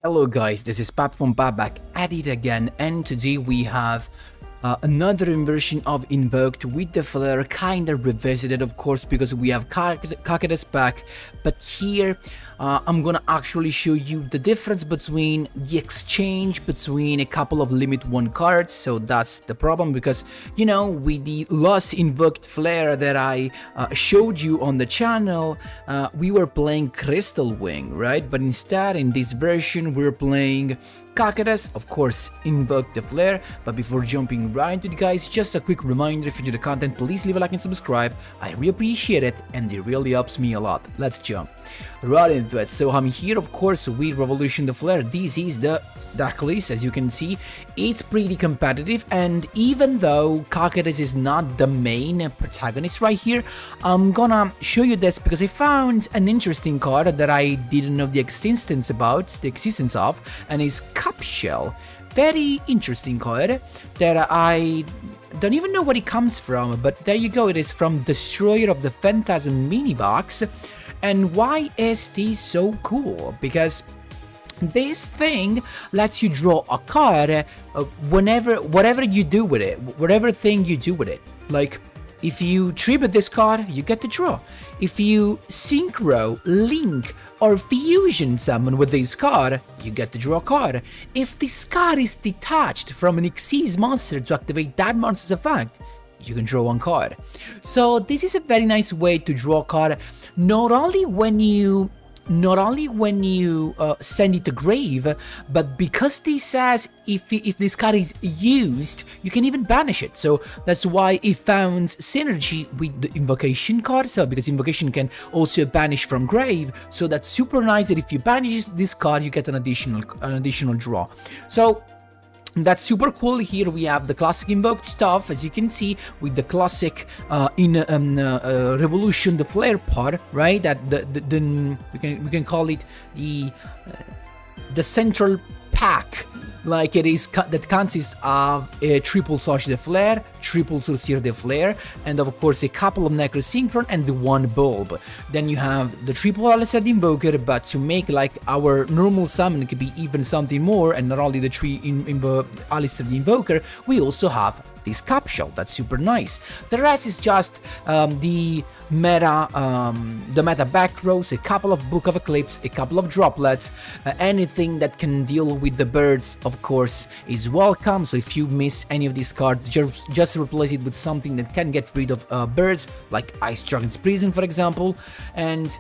Hello guys, this is Pap from Pap back at it again, and today we have another inversion of Invoked with the Flare, kinda revisited of course because we have Cocytus back, but here I'm gonna actually show you the difference between the exchange between a couple of limit 1 cards. So that's the problem, because you know, with the last Invoked Flare that I showed you on the channel, we were playing Crystal Wing, right? But instead in this version we're playing Cocytus, of course, Invoke the Flare. But before jumping right into it, guys, just a quick reminder: if you enjoy the content, please leave a like and subscribe. I really appreciate it, and it really helps me a lot. Let's jump right into it. So I'm here, of course, with Revolution the Flare. This is the deck list. As you can see, it's pretty competitive, and even though Cocytus is not the main protagonist right here, I'm gonna show you this because I found an interesting card that I didn't know the existence of, and it's Cupshell. Very interesting card that I don't even know where it comes from, but there you go. It is from Destroyer of the Phantasm mini box. And why is this so cool? Because this thing lets you draw a card whatever you do with it, whatever thing you do with it. Like, if you tribute this card, you get to draw. If you synchro, link, or fusion summon with this card, you get to draw a card. If this card is detached from an Xyz monster to activate that monster's effect, you can draw 1 card. So this is a very nice way to draw a card, not only when you send it to grave, but because this says if this card is used, you can even banish it. So that's why it found synergy with the invocation card. So because invocation can also banish from grave, so that's super nice that if you banish this card, you get an additional draw. So that's super cool. Here we have the classic invoked stuff, as you can see, with the classic Revolution the Flare part, right? That we can call it the central pack, like it is, that consists of a triple Sosh the Flare, triple Sorcerer the Flare, and of course a couple of Necrosynchron and the 1 bulb. Then you have the triple Alistair the Invoker, but to make like our normal summon, it could be even something more, and not only the 3 Alistair the Invoker, we also have this Cupshell. That's super nice. The rest is just the meta back rows, a couple of Book of Eclipse, a couple of droplets, anything that can deal with the birds, of course, is welcome. So if you miss any of these cards, just replace it with something that can get rid of birds, like Ice Dragon's Prison, for example. And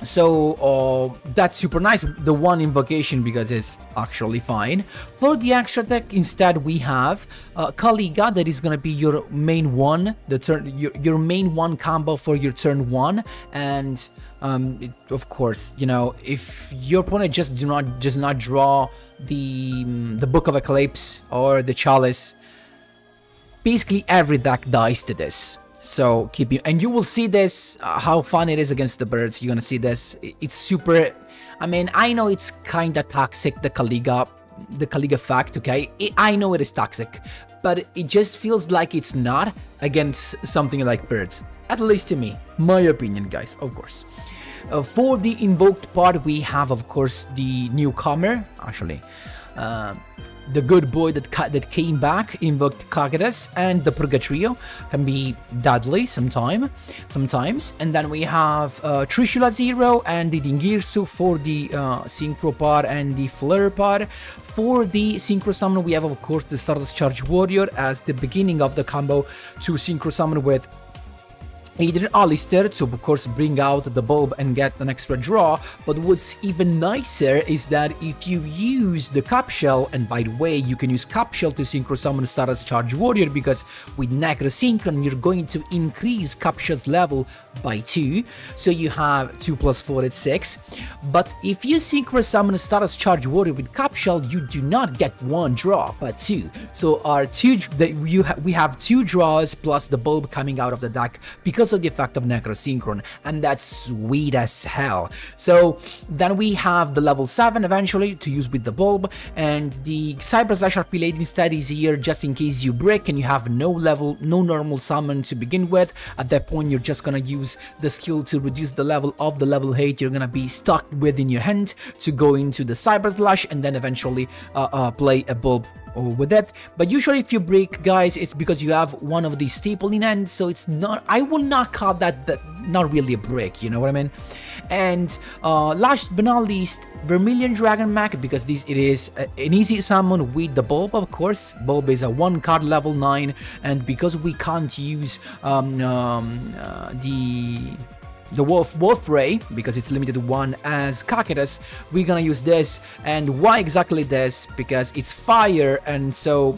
so that's super nice. The 1 invocation, because it's actually fine. For the extra deck, instead we have Caliga, that is gonna be your main one, your main 1 combo for your turn 1. And of course, you know, if your opponent just does not draw the Book of Eclipse or the Chalice, basically every deck dies to this. So and you will see this, how fun it is against the birds. You're gonna see this. It's super. I mean, I know it's kinda toxic, the Caliga fact, okay? I know it is toxic, but it just feels like it's not against something like birds. At least to me, my opinion, guys, of course. For the invoked part, we have, of course, the newcomer, actually. The good boy that came back, Invoked Cocytus, and the Purgatrio can be deadly sometimes. And then we have Trishula Zero and the Dingirsu for the Synchro part and the Flare part. For the Synchro Summon, we have, of course, the Stardust Charge Warrior as the beginning of the combo to Synchro Summon with either Alistair to, of course, bring out the bulb and get an extra draw. But what's even nicer is that if you use the Cupshell, and by the way, you can use Cupshell to Synchro Summon Stardust Charge Warrior, because with Necrosynchron you're going to increase Cupshell's level by 2, so you have 2 + 4 is 6. But if you Synchro Summon Stardust Charge Warrior with Cupshell, you do not get 1 draw, but 2. So we have 2 draws plus the bulb coming out of the deck, because because of the effect of Necrosynchron, and that's sweet as hell. So then we have the level 7 eventually to use with the bulb, and the Cyber Slash RP Lady instead is here just in case you break and you have no normal summon to begin with. At that point you're just gonna use the skill to reduce the level of the level 8 you're gonna be stuck within your hand to go into the Cyber Slash and then eventually play a bulb with it. But usually if you break, guys, it's because you have one of these staple in hand, so it's not, I will not call that not really a break, you know what I mean? And last but not least, Vermilion Dragon Mech, because it is an easy summon with the bulb, of course. Bulb is a 1 card level 9, and because we can't use the Wolf Ray, because it's limited to 1 as Cocytus, we're gonna use this. And why exactly this? Because it's fire, and so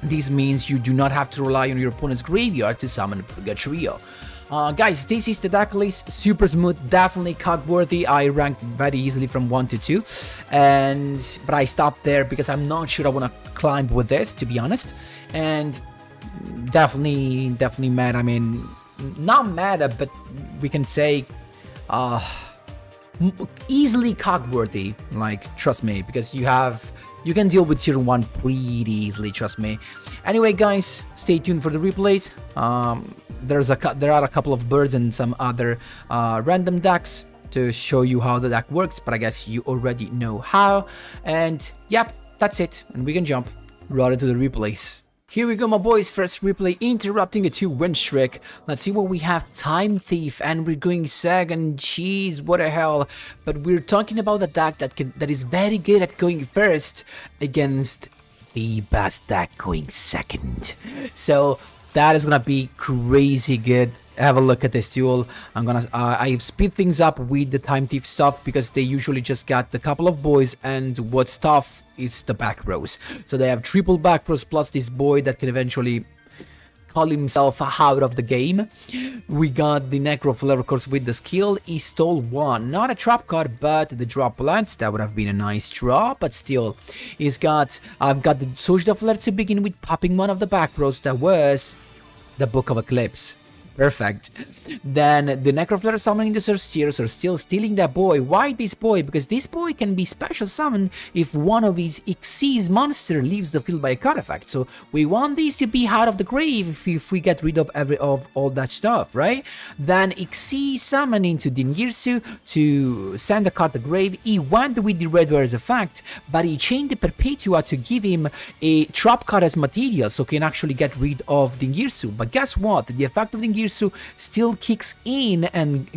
this means you do not have to rely on your opponent's graveyard to summon Purgatrio. Guys, this is the deck list, super smooth, definitely card worthy. I ranked very easily from 1 to 2, but I stopped there because I'm not sure I want to climb with this, to be honest. And definitely mad. I mean, not meta, but we can say easily cog-worthy, like, trust me, because you can deal with tier 1 pretty easily, trust me. Anyway, guys, stay tuned for the replays. There are a couple of birds and some other random decks to show you how the deck works, but I guess you already know how. And yep, that's it, and we can jump right into the replays. Here we go, my boys. First replay, interrupting a 2-win streak. Let's see what we have. Time Thief, and we're going second. Jeez, what the hell. But we're talking about a deck that is very good at going first against the best deck going second. So that is gonna be crazy good. Have a look at this duel. I speed things up with the Time Thief stuff because they usually just got the couple of boys, and what's tough is the back rows. So they have triple back rows plus this boy that can eventually call himself out of the game. We got the Necro Flare, of course, with the skill. He stole 1, not a trap card, but the drop plant. That would have been a nice draw, but still, I've got the Social Flare to begin with, popping one of the back rows. That was the Book of Eclipse. Perfect. Then the Necroflare summoning the Sorcerers are still stealing that boy. Why this boy? Because this boy can be special summoned if one of his Xyz monster leaves the field by a card effect. So we want these to be out of the grave if we get rid of all that stuff, right? Then Xyz summoning to Dingirsu to send a card to the grave. He went with the Red Ware's effect, but he chained the Perpetua to give him a trap card as material, so can actually get rid of Dingirsu. But guess what? The effect of Dingirsu still kicks in and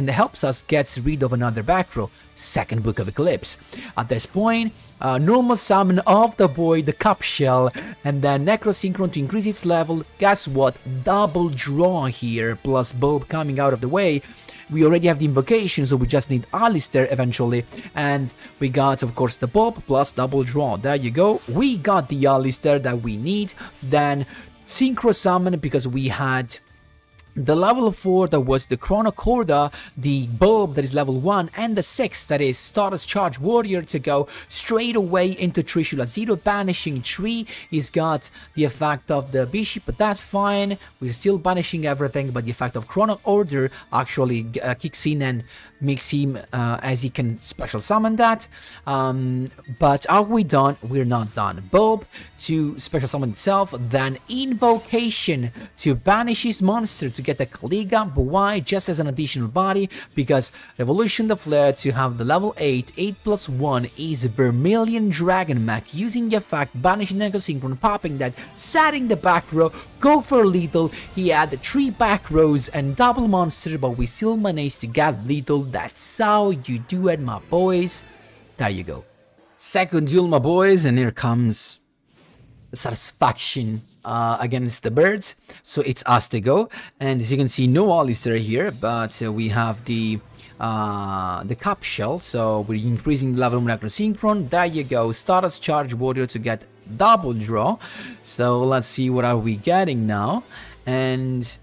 helps us get rid of another back row. Second Book of Eclipse. At this point, normal summon of the boy, the Cup Shell, and then Necrosynchron to increase its level. Guess what? Double draw here, plus Bulb coming out of the way. We already have the invocation, so we just need Alistair eventually. And we got, of course, the Bulb plus double draw. There you go. We got the Alistair that we need. Then Synchro Summon, because we had the level 4 that was the Chronocorda, the Bulb that is level 1, and the 6 that is Stardust Charge Warrior to go straight away into Trishula 0, banishing 3. He's got the effect of the Bishop, but that's fine. We're still banishing everything, but the effect of Chrono Order actually kicks in and makes him as he can special summon that. But are we done? We're not done. Bulb to special summon itself, then Invocation to banish his monster to get the Kaliga. But why? Just as an additional body, because Revolution the Flare to have the level 8 plus 1 is Vermilion Dragon Mech, using the effect, banishing Necrosynchron, popping that, setting the back row, go for lethal. He had 3 back rows and double monster, but we still managed to get lethal. That's how you do it, my boys. There you go. Second duel, my boys, and here comes the satisfaction against the birds. So it's us to go, and as you can see, no Alistair here, but we have the Cup Shell, so we're increasing the level of Necrosynchron. There you go, Stardust Charge Warrior to get double draw. So let's see what are we getting now, and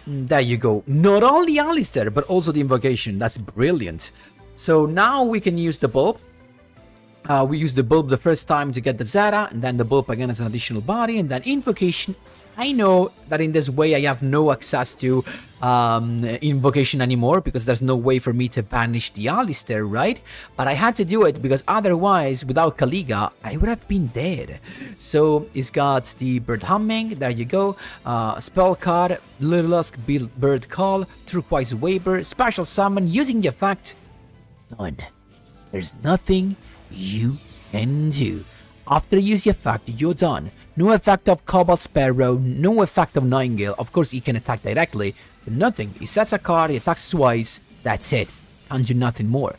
there you go. Not only Alistair, but also the Invocation. That's brilliant. So now we can use the Bulb We use the bulb the first time to get the Zeta, and then the bulb again as an additional body, and then invocation. I know that in this way I have no access to invocation anymore, because there's no way for me to banish the Alistair, right? But I had to do it because otherwise, without Kaliga, I would have been dead. So it's got the bird humming, there you go, spell card, Littlesk bird call, turquoise waver, special summon using the effect. Done. There's nothing you can do. After you use the effect, you're done. No effect of Cobalt Sparrow, no effect of Nightingale. Of course, he can attack directly, but nothing. He sets a card, he attacks twice, that's it. Can't do nothing more.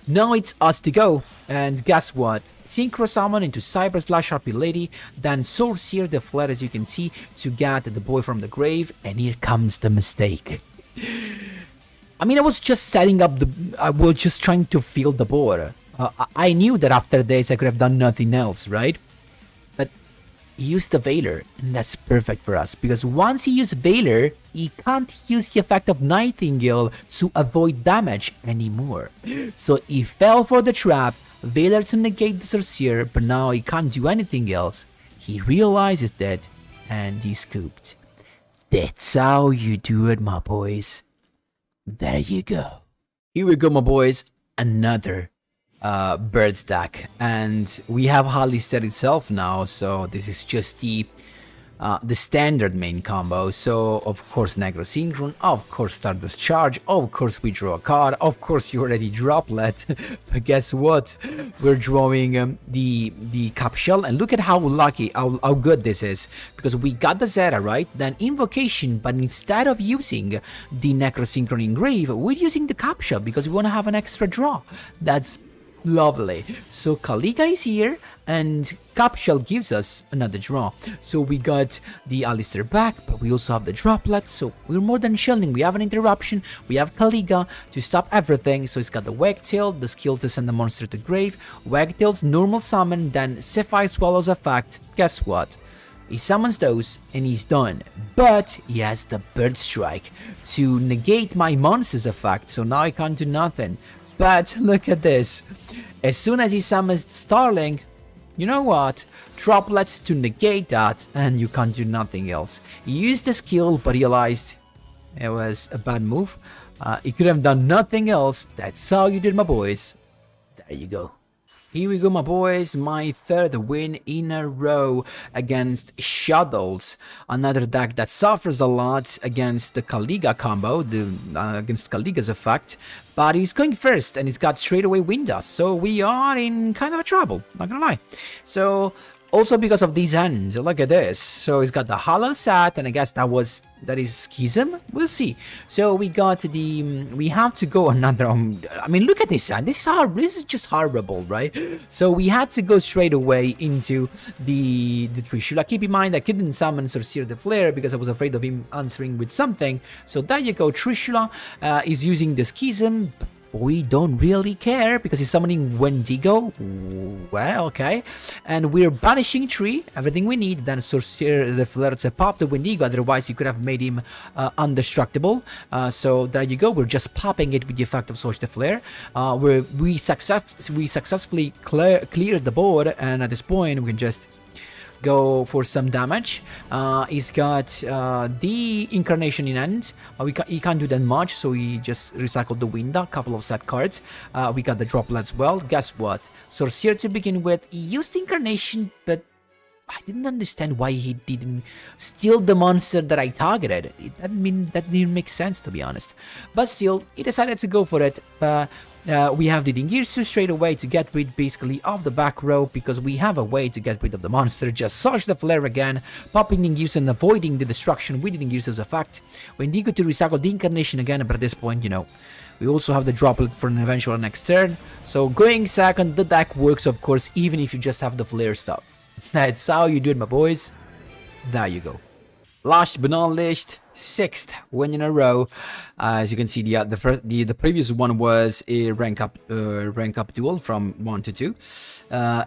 Now it's us to go, and guess what? Synchro Summon into Cyber Slash RP Lady, then Sorcerer the Flare, as you can see, to get the boy from the grave, and here comes the mistake. I mean, I was just setting up I was just trying to fill the board. I knew that after this I could have done nothing else, right? But he used the Veiler, and that's perfect for us, because once he used Veiler, he can't use the effect of Nightingale to avoid damage anymore. So he fell for the trap, Veiler to negate the Sorcerer, but now he can't do anything else. He realizes that, and he scooped. That's how you do it, my boys. There you go. Here we go, my boys. Another bird stack, and we have Alistair itself now, so this is just the standard main combo. So of course Necrosynchron, of course Stardust Charge, of course we draw a card, of course you already Droplet, but guess what, we're drawing the Capshell, and look at how lucky, how good this is, because we got the Zeta, right, then Invocation, but instead of using the Necrosynchron Engrave, we're using the Capshell because we want to have an extra draw. That's lovely. So Kaliga is here, and Capshell gives us another draw. So we got the Alistair back, but we also have the Droplet, so we're more than chilling. We have an interruption, we have Kaliga to stop everything. So it's got the Wagtail, the skill to send the monster to grave, Wagtail's normal summon, then Sapphire Swallow's effect. Guess what? He summons those and he's done, but he has the Bird Strike to negate my monster's effect, so now I can't do nothing. But look at this, as soon as he summons Starling, you know what, Droplets to negate that, and you can't do nothing else. He used the skill but realized it was a bad move. He could have done nothing else. That's how you did, my boys. There you go. Here we go, my boys, my third win in a row against Shadows, another deck that suffers a lot against the Kaliga combo, against Kaliga's effect, but he's going first and he's got straight away Windas, so we are in kind of a trouble, not gonna lie. So also because of these hands, look at this. So he's got the Hollow Sat, and I guess that is Schism. We'll see. So we got the we have to go another. I mean, look at this hand. This is just horrible, right? So we had to go straight away into the Trishula. Keep in mind I couldn't summon Sorcerer the Flare because I was afraid of him answering with something. So there you go. Trishula is using the Schism. We don't really care because he's summoning Wendigo. Well, okay. And we're banishing Tree, everything we need. Then Sorcerer the Flare to pop the Wendigo, otherwise you could have made him indestructible. So there you go, we're just popping it with the effect of Sorcerer the Flare. We successfully cleared the board, and at this point we can just go for some damage. He's got the Incarnation in hand. He can't do that much, so he just recycled the Winda, a couple of set cards. We got the Droplet as well. Guess what? Sorcerer to begin with, he used Incarnation, but I didn't understand why he didn't steal the monster that I targeted. That didn't make sense, to be honest. But still, he decided to go for it. We have the Dingirsu straight away to get rid basically of the back row, because we have a way to get rid of the monster. Just Sarge the Flare again, popping Dingirsu and avoiding the destruction with the Dingirsu's effect. Wendigo to recycle the Incarnation again, but at this point, you know, we also have the Droplet for an eventual next turn. So going second, the deck works, of course, even if you just have the Flare stuff. That's how you do it, my boys. There you go. Last but not least, sixth win in a row. As you can see, the previous one was a rank up duel from 1 to 2,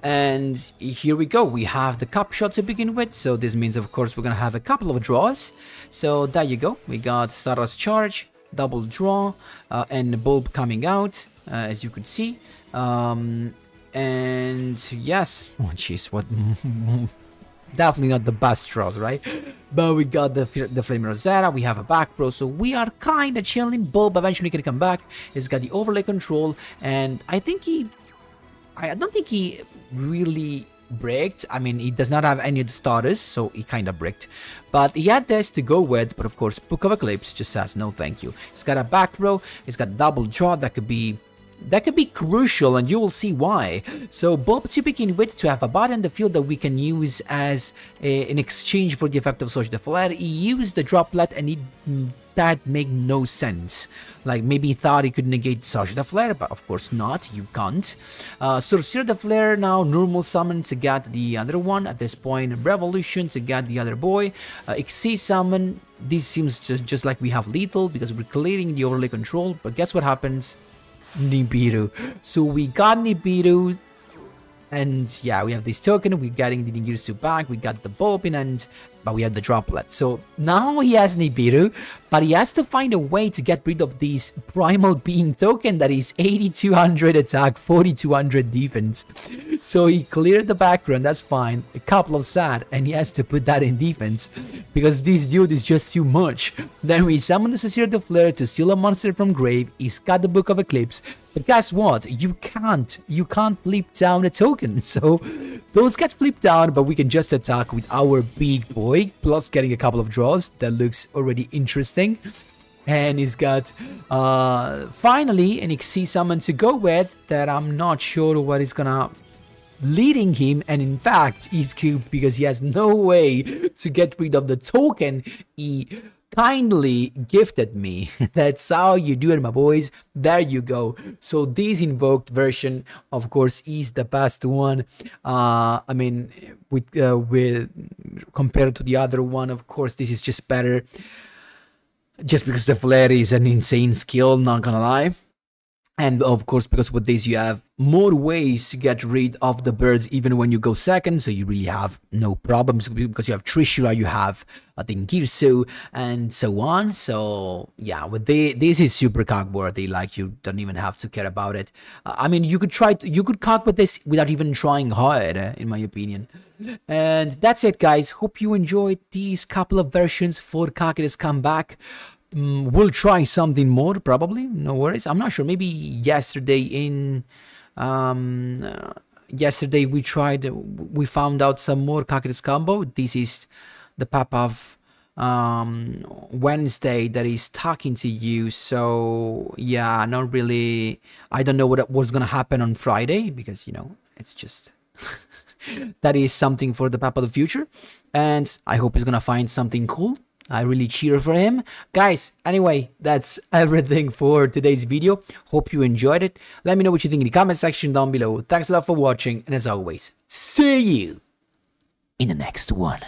and here we go. We have the cup shot to begin with, so this means, of course, we're gonna have a couple of draws. So there you go. We got Stardust Charge, double draw, and the bulb coming out, as you could see. And yes, oh jeez, what? Definitely not the best draws, right? But we got the Flame Rosetta, we have a back row, so we are kind of chilling. Bulb eventually can come back. He's got the overlay control, and I don't think he really bricked. I mean, he does not have any of the starters, so he kind of bricked. But he had this to go with, but of course, Book of Eclipse just says no thank you. He's got a back row, he's got a double draw that could be crucial, and you will see why. So Bulb to begin with, to have a bot in the field that we can use as in exchange for the effect of Surge de Flare. He used the droplet, and that made no sense. Like, maybe he thought he could negate Surge de Flare, but of course not, you can't. Sorcerer de Flare now, normal summon to get the other one. At this point, Revolution to get the other boy. Xyz summon, this seems just like we have lethal, because we're clearing the overlay control, but guess what happens? Nibiru. So we got Nibiru, and yeah, we have this token, we're getting the Ningirsu back, we got the Bulb in hand, but we have the droplet. So now he has Nibiru, but he has to find a way to get rid of this Primal Being token that is 8200 attack, 4200 defense. So he cleared the background, that's fine, a couple of sad, and he has to put that in defense, because this dude is just too much. Then we summon the Sorcerer de Flare to steal a monster from grave, he's got the Book of Eclipse, but guess what? You can't flip down a token, so those get flipped down, but we can just attack with our big boy, plus getting a couple of draws. That looks already interesting. And he's got finally an Xyz summon to go with that I'm not sure what is gonna leading him, and in fact he's cubed because he has no way to get rid of the token he kindly gifted me. That's how you do it, my boys. There you go. So this invoked version, of course, is the best one. I mean, with compared to the other one, of course, this is just better. Just because the flare is an insane skill, not gonna lie. And of course, because with this you have more ways to get rid of the birds even when you go second, so you really have no problems, because you have Trishula, you have Ningirsu, and so on. So yeah, with this is super cock-worthy, like you don't even have to care about it. I mean, you could cock with this without even trying hard, in my opinion. And that's it, guys. Hope you enjoyed these couple of versions for Kakeda's comeback. We'll try something more, probably, no worries. I'm not sure, maybe yesterday yesterday we found out some more Kakeda's combo. This is the pop of Wednesday that is talking to you, so yeah, not really. I don't know what's gonna happen on Friday, because, you know, it's just that is something for the pop of the future, and I hope he's gonna find something cool. I really cheer for him. Guys, anyway, that's everything for today's video. Hope you enjoyed it. Let me know what you think in the comment section down below. Thanks a lot for watching, and as always, see you in the next one.